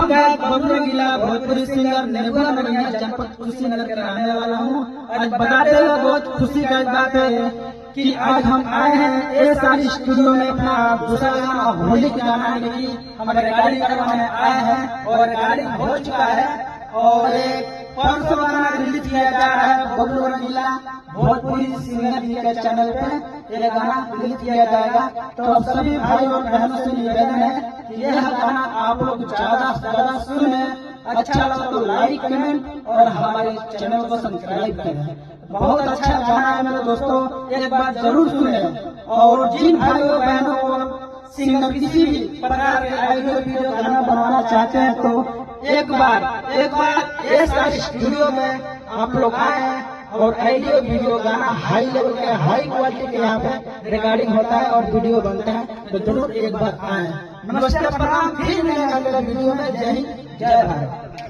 गायक बबलू रंगीला भोजपुरी सिंगर निर्गुण मगनिया जनपद कुशीनगर का रहने वाला हूँ। आज बताते हैं बहुत खुशी का बात है कि आज हम आए हैं ए सारी स्टूडियो में अपना दूसरा गाना होली का गाना लेके हमारे रिकॉर्डिंग करवाने आए हैं और रिकॉर्डिंग हो चुका है और एक 500 गाना रिलीज किया जा रहा है बबलू रंगीला भोजपुरी सिंगर जी के चैनल पे ये गाना रिलीज किया जाएगा। तो अब सभी भाई और बहनों से निवेदन है कि यह गाना आप लोग ज्यादा से ज्यादा सुने, अच्छा लगा तो लाइक कमेंट और हमारे चैनल को सब्सक्राइब करें। बहुत अच्छा गाना है मेरे दोस्तों, एक बार जरूर सुने। और जिन भाइयों बहनों को सिंगर किसी भी प्रकार के ऑडियो वीडियो गाना बनाना चाहते हैं तो एक बार इस स्टूडियो में आप लोग आए और ऑडियो वीडियो गाना हाई लेवल के हाई क्वालिटी के यहाँ पे रिकॉर्डिंग होता है और वीडियो बनता है, तो जरूर एक बार आए। नमस्ते, प्रणाम, फिर मिलेंगे अगले वीडियो में। जय हिंद, जय भारत।